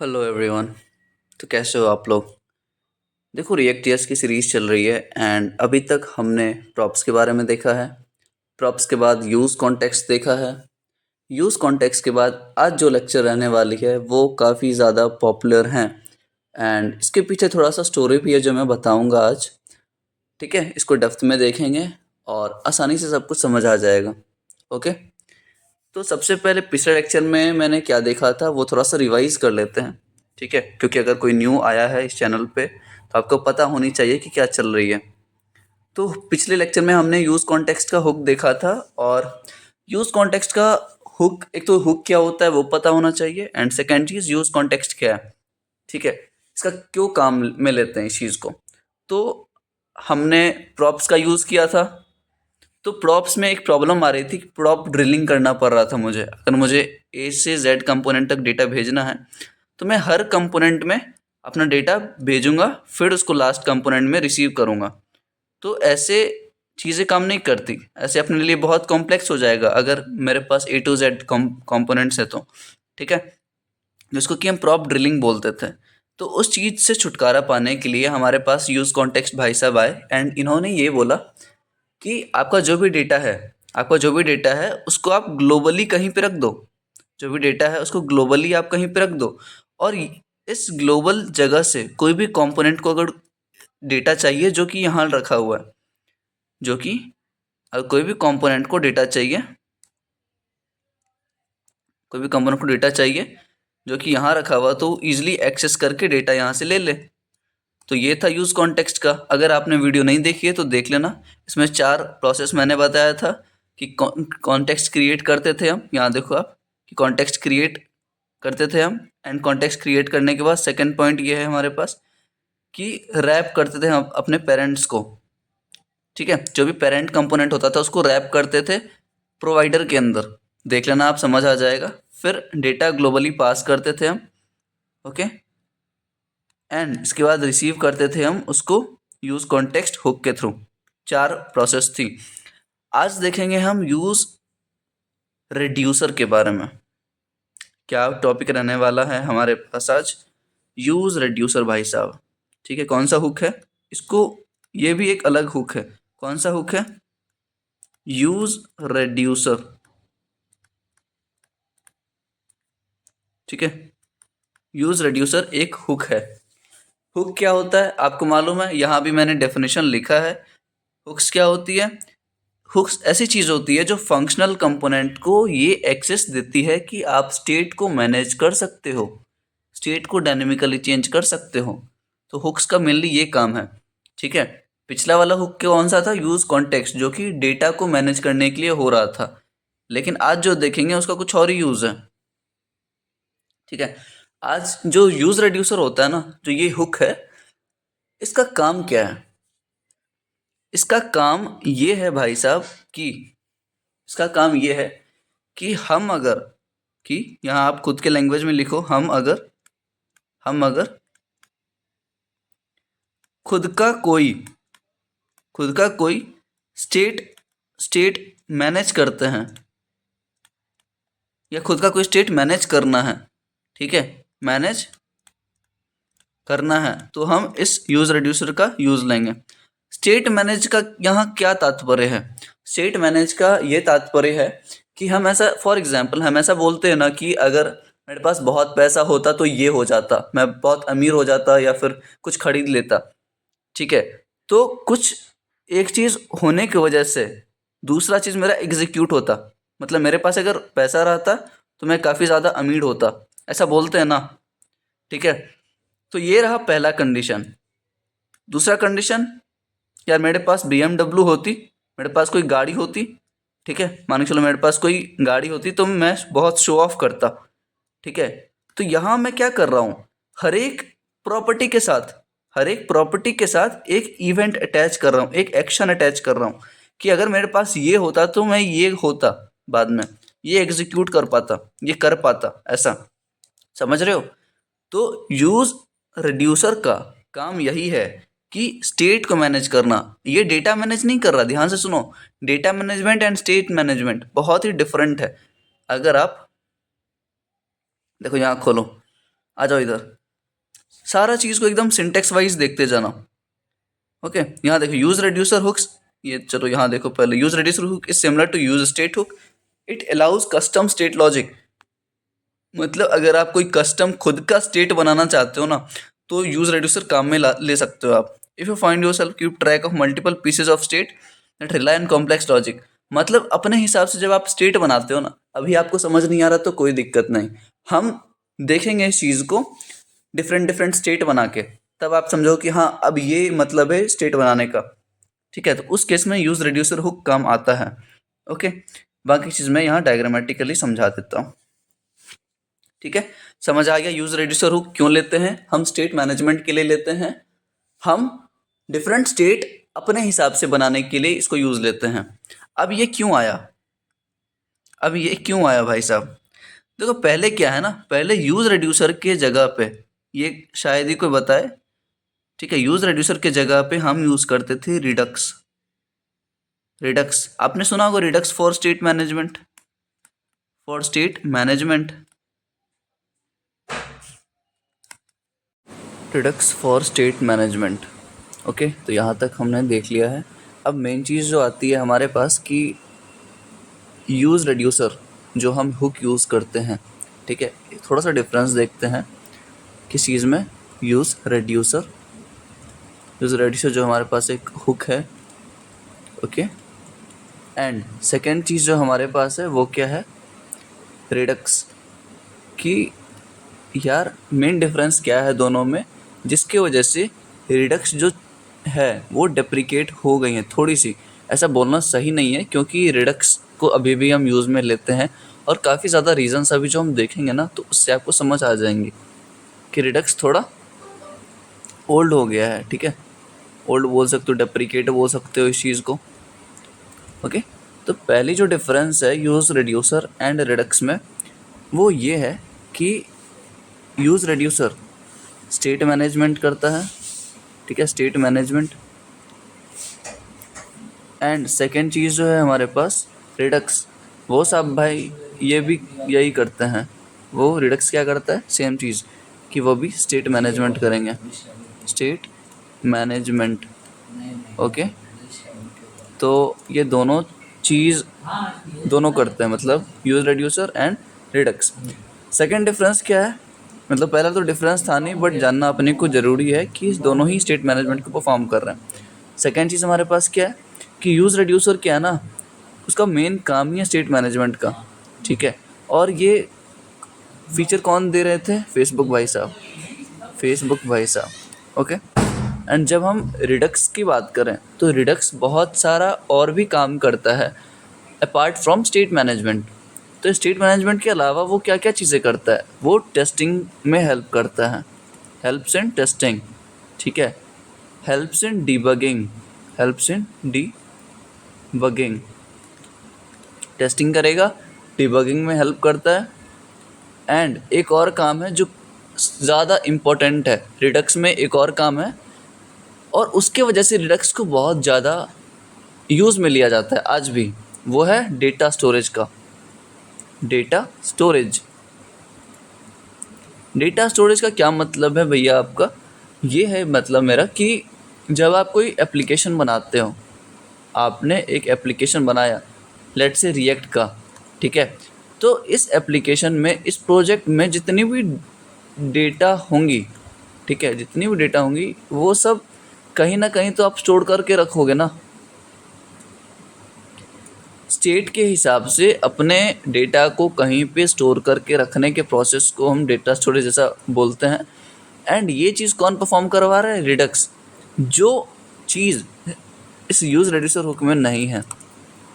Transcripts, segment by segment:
Hello everyone. तो कैसे हो आप लोग। देखो, रिएक्ट जेएस की सीरीज चल रही है एंड अभी तक हमने प्रॉप्स के बारे में देखा है। प्रॉप्स के बाद यूज़ कॉन्टेक्स्ट देखा है। यूज़ कॉन्टेक्स्ट के बाद आज जो लेक्चर रहने वाली है वो काफ़ी ज़्यादा पॉपुलर हैं एंड इसके पीछे थोड़ा सा स्टोरी भी है जो मैं बताऊंगा आज। ठीक है, इसको डेप्थ में देखेंगे और आसानी से सब कुछ समझ आ जाएगा। ओके। तो सबसे पहले पिछले लेक्चर में मैंने क्या देखा था वो थोड़ा सा रिवाइज कर लेते हैं। ठीक है, क्योंकि अगर कोई न्यू आया है इस चैनल पे तो आपको पता होनी चाहिए कि क्या चल रही है। तो पिछले लेक्चर में हमने यूज कॉन्टेक्स्ट का हुक देखा था और यूज कॉन्टेक्स्ट का हुक, एक तो हुक क्या होता है वो पता होना चाहिए एंड सेकेंड चीज यूज कॉन्टेक्स्ट क्या है। ठीक है, इसका क्यों काम में लेते हैं इस चीज़ को। तो हमने प्रॉप्स का यूज़ किया था। तो प्रॉप्स में एक प्रॉब्लम आ रही थी कि प्रॉप ड्रिलिंग करना पड़ रहा था मुझे। अगर मुझे ए से जेड कंपोनेंट तक डेटा भेजना है तो मैं हर कंपोनेंट में अपना डेटा भेजूंगा, फिर उसको लास्ट कंपोनेंट में रिसीव करूंगा। तो ऐसे चीज़ें काम नहीं करती, ऐसे अपने लिए बहुत कॉम्प्लेक्स हो जाएगा अगर मेरे पास ए टू जेड कंपोनेंट्स है तो। ठीक है, जिसको कि हम प्रॉप ड्रिलिंग बोलते थे। तो उस चीज़ से छुटकारा पाने के लिए हमारे पास यूज़ कॉन्टेक्स्ट भाई साहब आए एंड इन्होंने ये बोला कि आपका जो भी डेटा है उसको आप ग्लोबली कहीं पे रख दो। जो भी डेटा है उसको ग्लोबली आप कहीं पे रख दो और इस ग्लोबल जगह से कोई भी कंपोनेंट को अगर डेटा चाहिए जो कि यहाँ रखा हुआ है, जो कि अगर कोई भी कंपोनेंट को डेटा चाहिए जो कि यहाँ रखा हुआ तो ईजिली एक्सेस करके डेटा यहाँ से ले ले। तो ये था यूज़ कॉन्टेक्स्ट का। अगर आपने वीडियो नहीं देखी है तो देख लेना। इसमें 4 प्रोसेस मैंने बताया था कि कॉन्टेक्स्ट क्रिएट करते थे हम। यहाँ देखो आप कि कॉन्टेक्स्ट क्रिएट करते थे हम एंड कॉन्टेक्स्ट क्रिएट करने के बाद सेकंड पॉइंट ये है हमारे पास कि रैप करते थे हम अपने पेरेंट्स को। ठीक है, जो भी पेरेंट कंपोनेंट होता था उसको रैप करते थे प्रोवाइडर के अंदर। देख लेना, आप समझ आ जाएगा। फिर डेटा ग्लोबली पास करते थे हम। ओके, एंड इसके बाद रिसीव करते थे हम उसको यूज कॉन्टेक्स्ट हुक के थ्रू। 4 प्रोसेस थी। आज देखेंगे हम यूज रिड्यूसर के बारे में। क्या टॉपिक रहने वाला है हमारे पास आज, यूज रिड्यूसर भाई साहब। ठीक है, कौन सा हुक है इसको, ये भी एक अलग हुक है। कौन सा हुक है, यूज रिड्यूसर। ठीक है, यूज रिड्यूसर एक हुक है। हुक क्या होता है आपको मालूम है, यहाँ भी मैंने डेफिनेशन लिखा है। हुक्स क्या होती है, हुक्स ऐसी चीज़ होती है जो फंक्शनल कंपोनेंट को ये एक्सेस देती है कि आप स्टेट को मैनेज कर सकते हो, स्टेट को डायनेमिकली चेंज कर सकते हो। तो हुक्स का मेनली ये काम है। ठीक है, पिछला वाला हुक कौन सा था, यूज कॉन्टेक्स्ट, जो कि डेटा को मैनेज करने के लिए हो रहा था। लेकिन आज जो देखेंगे उसका कुछ और ही यूज है। ठीक है, आज जो यूज रिड्यूसर होता है ना, जो ये हुक है, इसका काम क्या है। इसका काम ये है भाई साहब कि इसका काम ये है कि हम अगर, कि यहाँ आप खुद के लैंग्वेज में लिखो, हम अगर खुद का कोई खुद का कोई स्टेट स्टेट मैनेज करते हैं या खुद का कोई स्टेट मैनेज करना है। ठीक है, मैनेज करना है तो हम इस यूज रिड्यूसर का यूज लेंगे। स्टेट मैनेज का यहाँ क्या तात्पर्य है, स्टेट मैनेज का ये तात्पर्य है कि हम ऐसा, फॉर एग्जांपल हम ऐसा बोलते हैं ना कि अगर मेरे पास बहुत पैसा होता तो ये हो जाता, मैं बहुत अमीर हो जाता या फिर कुछ खरीद लेता। ठीक है, तो कुछ एक चीज़ होने की वजह से दूसरा चीज़ मेरा एग्जीक्यूट होता। मतलब मेरे पास अगर पैसा रहता तो मैं काफ़ी ज़्यादा अमीर होता, ऐसा बोलते हैं ना। ठीक है, तो ये रहा पहला कंडीशन। दूसरा कंडीशन, यार मेरे पास BMW होती, मेरे पास कोई गाड़ी होती। ठीक है, मान के चलो मेरे पास कोई गाड़ी होती तो मैं बहुत शो ऑफ करता। ठीक है, तो यहाँ मैं क्या कर रहा हूँ, हर एक प्रॉपर्टी के साथ हर एक प्रॉपर्टी के साथ एक इवेंट अटैच कर रहा हूँ, एक एक्शन अटैच कर रहा हूँ कि अगर मेरे पास ये होता तो मैं ये होता, बाद में ये एग्जीक्यूट कर पाता, ये कर पाता, ऐसा। समझ रहे हो। तो यूज रिड्यूसर का काम यही है कि स्टेट को मैनेज करना। ये डेटा मैनेज नहीं कर रहा, ध्यान से सुनो। Data management and state management बहुत ही डिफरेंट है। अगर आप देखो, यहाँ खोलो, आ जाओ इधर, सारा चीज़ को एकदम सिंटेक्स वाइज देखते जाना। ओके, यहाँ देखो यूज रेड्यूसर हुक्स, ये चलो यहाँ देखो पहले, use reducer hook is similar to use state hook, it allows custom state logic. मतलब अगर आप कोई कस्टम खुद का स्टेट बनाना चाहते हो ना, तो यूज रेड्यूसर काम में ले सकते हो आप। If you find your self keep track of multiple pieces of state that rely on complex logic. मतलब अपने हिसाब से जब आप स्टेट बनाते हो ना, अभी आपको समझ नहीं आ रहा तो कोई दिक्कत नहीं, हम देखेंगे इस चीज़ को डिफरेंट डिफरेंट स्टेट बना के, तब आप समझो कि हाँ अब ये मतलब है स्टेट बनाने का। ठीक है, तो उस केस में यूज रेड्यूसर हुक काम आता है। ओके, बाकी चीज़ मैं यहाँ डायग्रामेटिकली समझा देता हूँ। ठीक है, समझ आ गया यूज रेड्यूसर हुक क्यों लेते हैं? हम स्टेट मैनेजमेंट के लिए लेते हैं, हम डिफरेंट स्टेट अपने हिसाब से बनाने के लिए इसको यूज लेते हैं। अब ये क्यों आया, अब ये क्यों आया भाई साहब? देखो पहले क्या है ना, पहले यूज रेड्यूसर के जगह पे, ये शायद ही कोई बताए, ठीक है, यूज रेड्यूसर के जगह पे हम यूज करते थे रिडक्स। रिडक्स आपने सुना होगा, Redux for state management, for state management, Redux for state management. Okay, तो यहाँ तक हमने देख लिया है। अब मेन चीज़ जो आती है हमारे पास कि यूज़ रेड्यूसर जो हम हुक यूज़ करते हैं, ठीक है, थोड़ा सा डिफरेंस देखते हैं किस चीज़ में। यूज़ रेड्यूसर जो हमारे पास एक हुक है, ओके, एंड सेकेंड चीज़ जो हमारे पास है वो क्या है, रिडक्स। कि यार मेन डिफरेंस क्या है दोनों में, जिसकी वजह से रिडक्स जो है वो डेप्रिकेट हो गई है थोड़ी सी। ऐसा बोलना सही नहीं है, क्योंकि रिडक्स को अभी भी हम यूज़ में लेते हैं, और काफ़ी ज़्यादा रीजंस अभी जो हम देखेंगे ना, तो उससे आपको समझ आ जाएंगे कि रिडक्स थोड़ा ओल्ड हो गया है। ठीक है, ओल्ड बोल सकते हो, डेप्रिकेट बोल सकते हो इस चीज़ को। ओके, तो पहली जो डिफरेंस है यूज़ रेड्यूसर एंड रिडक्स में, वो ये है कि यूज़ रेड्यूसर स्टेट मैनेजमेंट करता है, ठीक है, स्टेट मैनेजमेंट। एंड सेकेंड चीज़ जो है हमारे पास रिडक्स, वो सब भाई ये भी यही करते हैं। वो रिडक्स क्या करता है, सेम चीज़, कि वो भी स्टेट मैनेजमेंट करेंगे, स्टेट मैनेजमेंट। ओके, तो ये दोनों चीज़ दोनों करते हैं, मतलब use reducer and Redux. Second difference क्या है, मतलब पहला तो डिफरेंस था नहीं, बट जानना अपने को ज़रूरी है कि दोनों ही स्टेट मैनेजमेंट को परफॉर्म कर रहे हैं। सेकेंड चीज़ हमारे पास क्या है कि यूज़ रेड्यूसर क्या है ना, उसका मेन काम ही है स्टेट मैनेजमेंट का। ठीक है, और ये फीचर कौन दे रहे थे, फेसबुक भाई साहब, फेसबुक भाई साहब। ओके, एंड जब हम रिडक्स की बात करें तो रिडक्स बहुत सारा और भी काम करता है अपार्ट फ्रॉम स्टेट मैनेजमेंट। तो स्टेट मैनेजमेंट के अलावा वो क्या क्या चीज़ें करता है, वो टेस्टिंग में हेल्प करता है, हेल्प्स इन टेस्टिंग। ठीक है, helps in debugging, helps in debugging, testing करेगा, डीबगिंग में हेल्प करता है। एंड एक और काम है जो ज़्यादा इम्पोर्टेंट है, रिडक्स में एक और काम है, और उसके वजह से रिडक्स को बहुत ज़्यादा यूज़ में लिया जाता है आज भी, वो है डेटा स्टोरेज का। डेटा स्टोरेज, डेटा स्टोरेज का क्या मतलब है भैया आपका, ये है मतलब मेरा कि जब आप कोई एप्लीकेशन बनाते हो, आपने एक एप्लीकेशन बनाया, लेट से रिएक्ट का, ठीक है, तो इस एप्लीकेशन में, इस प्रोजेक्ट में जितनी भी डेटा होंगी, ठीक है, जितनी भी डेटा होंगी वो सब कहीं ना कहीं तो आप स्टोर करके रखोगे ना। स्टेट के हिसाब से अपने डेटा को कहीं पे स्टोर करके रखने के प्रोसेस को हम डेटा स्टोरेज जैसा बोलते हैं। एंड ये चीज़ कौन परफॉर्म करवा रहा है, रिडक्स, जो चीज़ इस यूज़ रेड्यूसर हुक में नहीं है।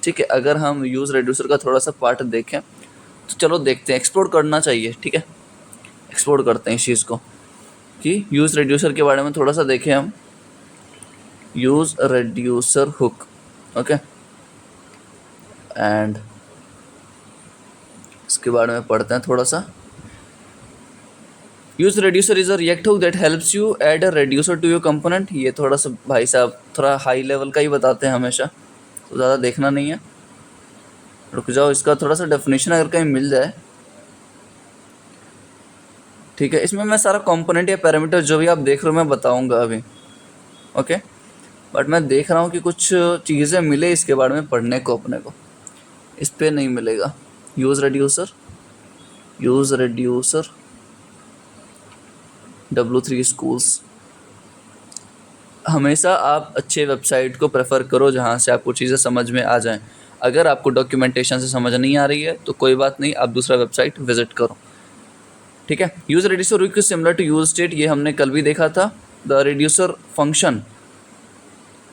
ठीक है, अगर हम यूज़ रेड्यूसर का थोड़ा सा पार्ट देखें तो चलो देखते हैं, एक्सप्लोर करना चाहिए। ठीक है, एक्सप्लोर करते हैं इस चीज़ को कि यूज़ रेड्यूसर के बारे में थोड़ा सा देखें हम। Use reducer hook, okay, and इसके बारे में पढ़ते हैं थोड़ा सा। Use reducer is a React hook that helps you add a reducer to your component. ये थोड़ा सा भाई साहब थोड़ा हाई लेवल का ही बताते हैं हमेशा, तो ज़्यादा देखना नहीं है, रुक जाओ, इसका थोड़ा सा डेफिनेशन अगर कहीं मिल जाए। ठीक है, इसमें मैं सारा कंपोनेंट या पैरामीटर जो भी आप देख रहे हो मैं बताऊंगा अभी, ओके। बट मैं देख रहा हूँ कि कुछ चीज़ें मिले इसके बारे में पढ़ने को अपने को, इस पर नहीं मिलेगा। Use reducer W3 schools. हमेशा आप अच्छे वेबसाइट को प्रेफर करो जहाँ से आपको चीज़ें समझ में आ जाएं। अगर आपको डॉक्यूमेंटेशन से समझ नहीं आ रही है तो कोई बात नहीं, आप दूसरा वेबसाइट विजिट करो, ठीक है। Use reducer hook is similar to use state, ये हमने कल भी देखा था। The reducer function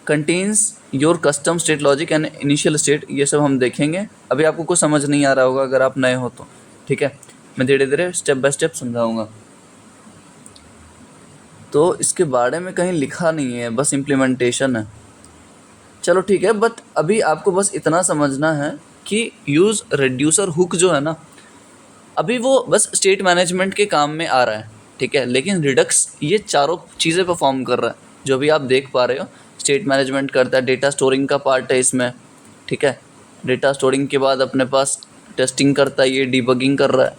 contains your custom state logic and initial state, ये सब हम देखेंगे। अभी आपको कुछ समझ नहीं आ रहा होगा अगर आप नए हो तो, ठीक है। मैं धीरे धीरे स्टेप बाय स्टेप समझाऊंगा। तो इसके बारे में कहीं लिखा नहीं है, बस इम्प्लीमेंटेशन है। चलो ठीक है, बट अभी आपको बस इतना समझना है कि यूज़ रेड्यूसर हुक जो है ना, अभी वो बस स्टेट मैनेजमेंट के काम में आ रहा है, ठीक है। लेकिन रिडक्स ये चारों चीज़ें परफॉर्म कर रहा है जो भी आप देख पा रहे हो। स्टेट मैनेजमेंट करता है, डेटा स्टोरिंग का पार्ट है इसमें, ठीक है। डेटा स्टोरिंग के बाद अपने पास टेस्टिंग करता है, ये डिबगिंग कर रहा है।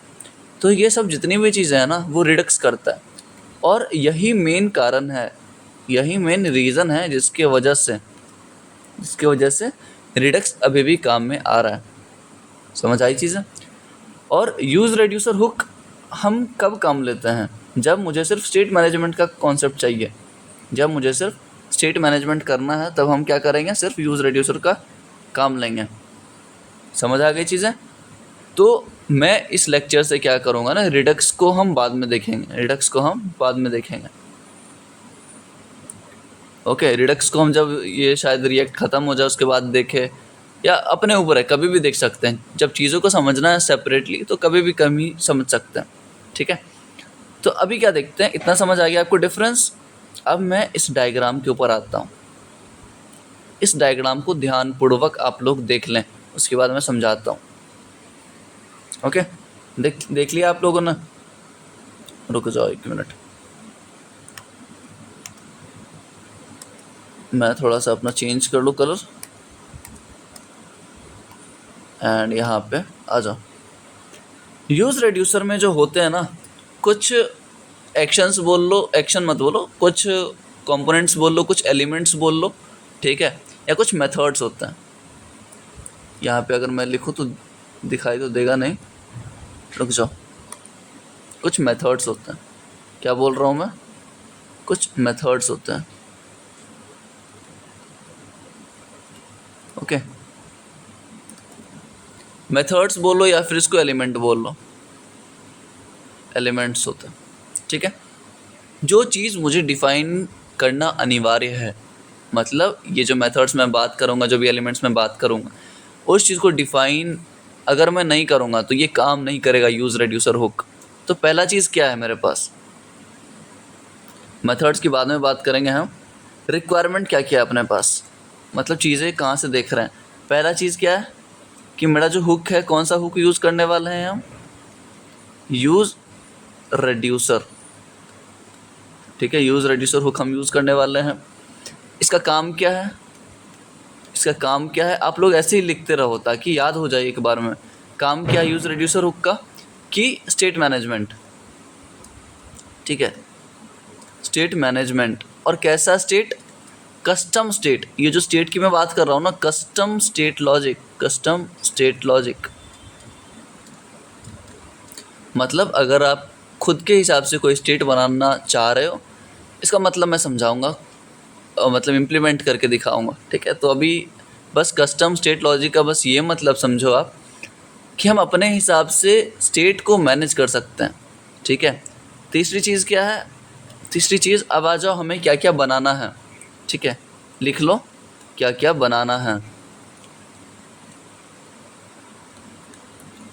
तो ये सब जितनी भी चीज़ें हैं ना वो रिडक्स करता है, और यही मेन कारण है, यही मेन रीज़न है जिसके वजह से रिडक्स अभी भी काम में आ रहा है। समझ आई चीज़ें। और यूज़ रेड्यूसर हुक हम कब काम लेते हैं, जब मुझे सिर्फ स्टेट मैनेजमेंट का कॉन्सेप्ट चाहिए, जब मुझे सिर्फ स्टेट मैनेजमेंट करना है तब हम क्या करेंगे, सिर्फ यूज़ रेड्यूसर का काम लेंगे। समझ आ गई चीज़ें। तो मैं इस लेक्चर से क्या करूँगा ना, रिडक्स को हम बाद में देखेंगे, ओके। रिडक्स को हम जब ये शायद रिएक्ट ख़त्म हो जाए उसके बाद देखें, या अपने ऊपर है, कभी भी देख सकते हैं। जब चीज़ों को समझना है सेपरेटली तो कभी भी कमी समझ सकते हैं, ठीक है। तो अभी क्या देखते हैं, इतना समझ आ गया आपको डिफरेंस। अब मैं इस डायग्राम के ऊपर आता हूँ। इस डायग्राम को ध्यानपूर्वक आप लोग देख लें, उसके बाद मैं समझाता हूँ, ओके। देख लिया आप लोगों ने? रुक जाओ 1 मिनट, मैं थोड़ा सा अपना चेंज कर लूँ कलर, एंड यहाँ पे आ जाओ। यूज़ रेड्यूसर में जो होते हैं ना, कुछ एक्शंस बोल लो, एक्शन मत बोलो, कुछ कंपोनेंट्स बोल लो, कुछ एलिमेंट्स बोल लो, ठीक है, या कुछ मेथड्स होते हैं। यहाँ पे अगर मैं लिखूँ तो दिखाई तो देगा नहीं, रुक जाओ। कुछ मेथड्स होते हैं, क्या बोल रहा हूँ मैं, कुछ मेथड्स होते हैं, ओके। मेथड्स बोल लो या फिर इसको एलिमेंट बोल लो, एलिमेंट्स होते हैं, ठीक है। जो चीज़ मुझे डिफाइन करना अनिवार्य है, मतलब ये जो मेथड्स मैं बात करूँगा, जो भी एलिमेंट्स मैं बात करूँगा, उस चीज़ को डिफाइन अगर मैं नहीं करूँगा तो ये काम नहीं करेगा यूज़ रेड्यूसर हुक। तो पहला चीज़ क्या है मेरे पास, मेथड्स की बाद में बात करेंगे हम। रिक्वायरमेंट क्या क्या है अपने पास, मतलब चीज़ें कहाँ से देख रहे हैं। पहला चीज़ क्या है कि मेरा जो हुक है, कौन सा हुक यूज़ करने वाले हैं हम, यूज़ रेड्यूसर, ठीक है। यूज़ रेड्यूसर हुक हम यूज़ करने वाले हैं। इसका काम क्या है, आप लोग ऐसे ही लिखते रहो ताकि याद हो जाए एक बार में। काम क्या है यूज़ रेड्यूसर हुक का, कि स्टेट मैनेजमेंट, ठीक है, स्टेट मैनेजमेंट। और कैसा स्टेट, कस्टम स्टेट। ये जो स्टेट की मैं बात कर रहा हूँ ना, कस्टम स्टेट लॉजिक, मतलब अगर आप खुद के हिसाब से कोई स्टेट बनाना चाह रहे हो, इसका मतलब मैं समझाऊंगा, मतलब इम्प्लीमेंट करके दिखाऊंगा, ठीक है। तो अभी बस कस्टम स्टेट लॉजिक का बस ये मतलब समझो आप कि हम अपने हिसाब से स्टेट को मैनेज कर सकते हैं, ठीक है। तीसरी चीज़ क्या है, अब आ जाओ हमें क्या क्या बनाना है, ठीक है। लिख लो क्या क्या बनाना है,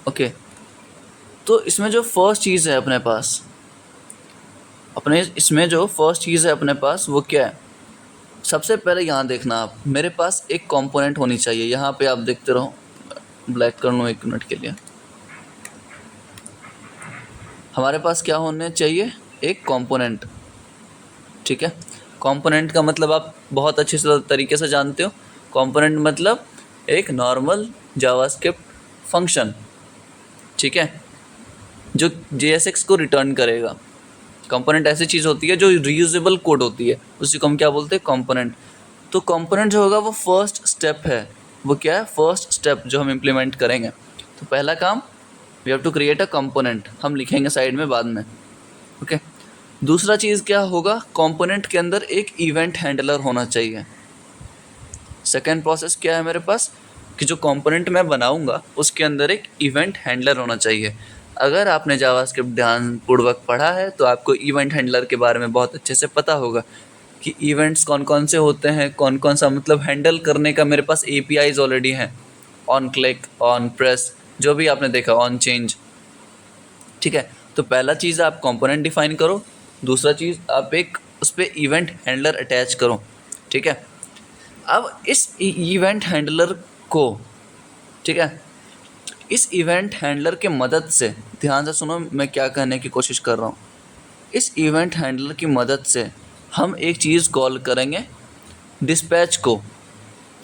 ओके। तो इसमें जो फर्स्ट चीज़ है अपने पास, वो क्या है, सबसे पहले यहाँ देखना आप, मेरे पास एक कंपोनेंट होनी चाहिए। यहाँ पे आप देखते रहो, ब्लैक कर लूँ 1 मिनट के लिए। हमारे पास क्या होने चाहिए, एक कंपोनेंट, ठीक है। कंपोनेंट का मतलब आप बहुत अच्छे से तरीके से जानते हो। कंपोनेंट मतलब एक नॉर्मल जावास्क्रिप्ट फंक्शन, ठीक है, जो JSX को रिटर्न करेगा, कंपोनेंट ऐसी चीज़ होती है जो रीयूजेबल कोड होती है, उसी को हम क्या बोलते हैं, कंपोनेंट। तो कंपोनेंट जो होगा वो फर्स्ट स्टेप है। वो क्या है, फर्स्ट स्टेप जो हम इम्प्लीमेंट करेंगे। तो पहला काम, we have to create a component, हम लिखेंगे साइड में बाद में, ओके। दूसरा चीज़ क्या होगा, कंपोनेंट के अंदर एक इवेंट हैंडलर होना चाहिए। सेकेंड प्रोसेस क्या है मेरे पास, कि जो कंपोनेंट मैं बनाऊंगा उसके अंदर एक इवेंट हैंडलर होना चाहिए। अगर आपने जावास्क्रिप्ट ध्यानपूर्वक पढ़ा है तो आपको इवेंट हैंडलर के बारे में बहुत अच्छे से पता होगा कि इवेंट्स कौन कौन से होते हैं, कौन कौन सा मतलब हैंडल करने का मेरे पास एपीआईज ऑलरेडी हैं, ऑन क्लिक, ऑन प्रेस, जो भी आपने देखा, ऑन चेंज, ठीक है। तो पहला चीज़ आप कंपोनेंट डिफाइन करो, दूसरा चीज़ आप एक उस पर इवेंट हैंडलर अटैच करो, ठीक है। अब इस इवेंट हैंडलर को, ठीक है, इस इवेंट हैंडलर के मदद से, ध्यान से सुनो मैं क्या कहने की कोशिश कर रहा हूँ, इस इवेंट हैंडलर की मदद से हम एक चीज़ कॉल करेंगे, डिस्पैच को।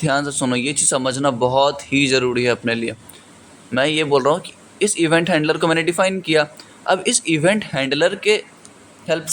ध्यान से सुनो, ये चीज़ समझना बहुत ही ज़रूरी है अपने लिए। मैं ये बोल रहा हूँ कि इस इवेंट हैंडलर को मैंने डिफ़ाइन किया, अब इस इवेंट हैंडलर के हेल्प